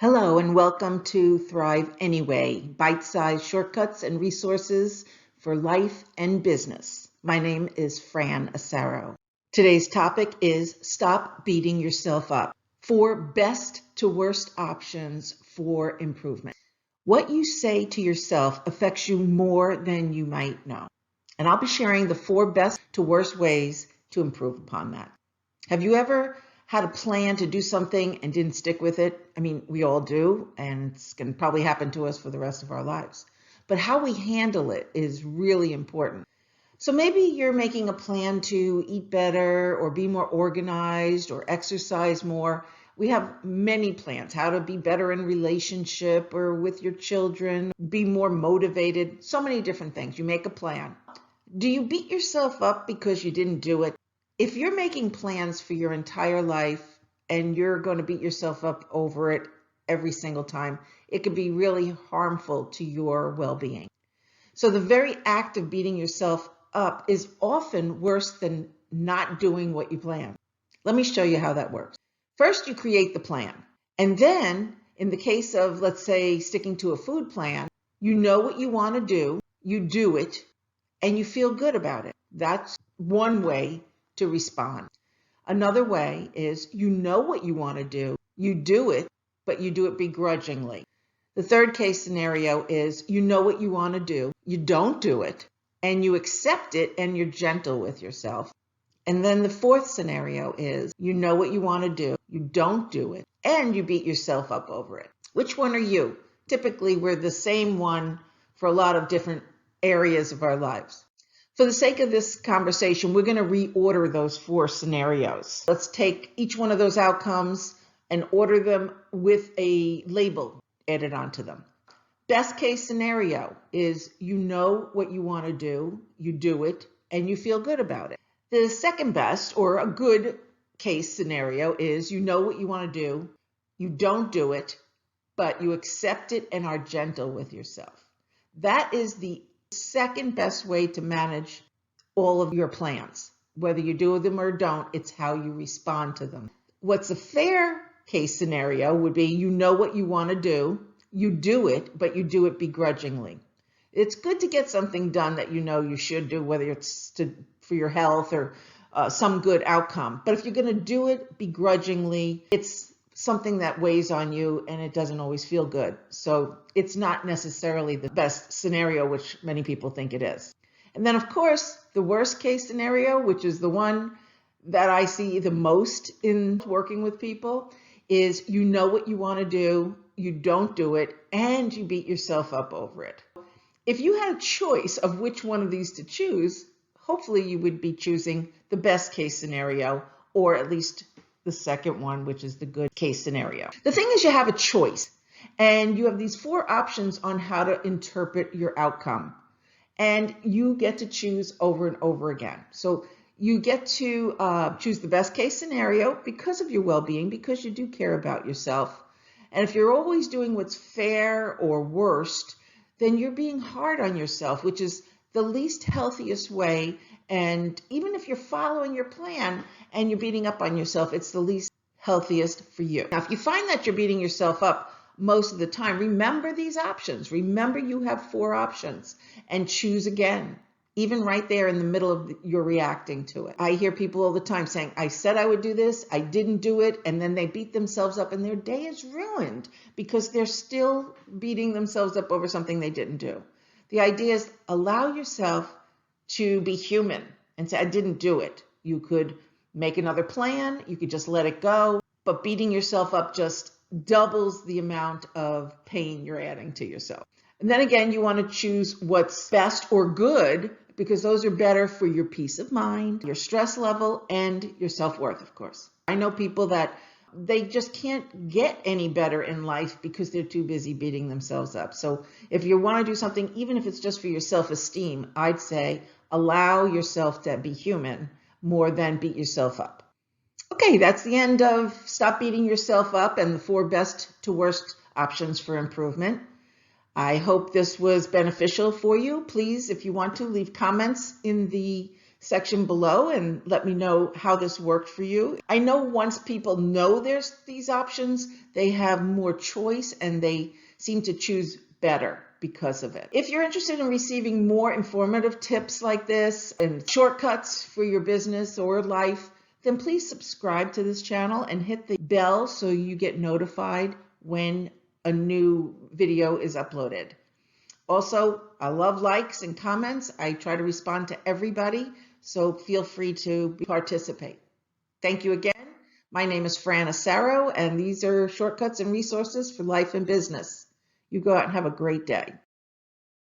Hello and welcome to Thrive Anyway, bite-sized shortcuts and resources for life and business. My name is Fran Asaro. Today's topic is stop beating yourself up. 4 best to worst options for improvement. What you say to yourself affects you more than you might know. And I'll be sharing the 4 best to worst ways to improve upon that. Have you ever had a plan to do something and didn't stick with it? I mean, we all do, and it's going to probably happen to us for the rest of our lives. But how we handle it is really important. So maybe you're making a plan to eat better or be more organized or exercise more. We have many plans, how to be better in relationship or with your children, be more motivated, so many different things. You make a plan. Do you beat yourself up because you didn't do it? If you're making plans for your entire life and you're going to beat yourself up over it every single time, it could be really harmful to your well-being. So the very act of beating yourself up is often worse than not doing what you plan. Let me show you how that works. First, you create the plan. And then, in the case of, let's say, sticking to a food plan, you know what you want to do, you do it, and you feel good about it. That's one way to respond. Another way is you know what you want to do, you do it, but you do it begrudgingly. The third case scenario is you know what you want to do, you don't do it, and you accept it and you're gentle with yourself. And then the fourth scenario is you know what you want to do, you don't do it, and you beat yourself up over it. Which one are you? Typically, we're the same one for a lot of different areas of our lives. For the sake of this conversation, we're going to reorder those 4 scenarios. Let's take each one of those outcomes and order them with a label added onto them. Best case scenario is you know what you want to do, you do it, and you feel good about it. The second best, or a good case scenario, is you know what you want to do, you don't do it, but you accept it and are gentle with yourself. That is the second best way to manage all of your plans. Whether you do them or don't, it's how you respond to them. What's a fair case scenario would be you know what you want to do, you do it, but you do it begrudgingly. It's good to get something done that you know you should do, whether it's for your health or some good outcome. But if you're going to do it begrudgingly, it's something that weighs on you and it doesn't always feel good. So it's not necessarily the best scenario, which many people think it is. And then, of course, the worst case scenario, which is the one that I see the most in working with people, is you know what you want to do, you don't do it, and you beat yourself up over it. If you had a choice of which one of these to choose, hopefully you would be choosing the best case scenario, or at least the second one, which is the good case scenario. The thing is, you have a choice and you have these 4 options on how to interpret your outcome, and you get to choose over and over again. So you get to choose the best case scenario because of your well-being, because you do care about yourself. And if you're always doing what's fair or worst, then you're being hard on yourself, which is the least healthiest way. And even if you're following your plan and you're beating up on yourself, it's the least healthiest for you. Now, if you find that you're beating yourself up most of the time, remember these options. Remember you have 4 options and choose again, even right there in the middle of your reacting to it. I hear people all the time saying, I said I would do this, I didn't do it, and then they beat themselves up and their day is ruined because they're still beating themselves up over something they didn't do. The idea is allow yourself to be human and say, I didn't do it. You could make another plan, you could just let it go, but beating yourself up just doubles the amount of pain you're adding to yourself. And then again, you want to choose what's best or good, because those are better for your peace of mind, your stress level, and your self-worth, of course. I know people that they just can't get any better in life because they're too busy beating themselves up. So if you want to do something, even if it's just for your self-esteem, I'd say allow yourself to be human more than beat yourself up. Okay, that's the end of Stop Beating Yourself Up and the 4 best to worst options for improvement. I hope this was beneficial for you. Please, if you want to, leave comments in the section below and let me know how this worked for you. I know once people know there's these options, they have more choice and they seem to choose better because of it. If you're interested in receiving more informative tips like this and shortcuts for your business or life, then please subscribe to this channel and hit the bell so you get notified when a new video is uploaded. Also, I love likes and comments. I try to respond to everybody, so feel free to participate. Thank you again. My name is Fran Asaro, and these are shortcuts and resources for life and business. You go out and have a great day.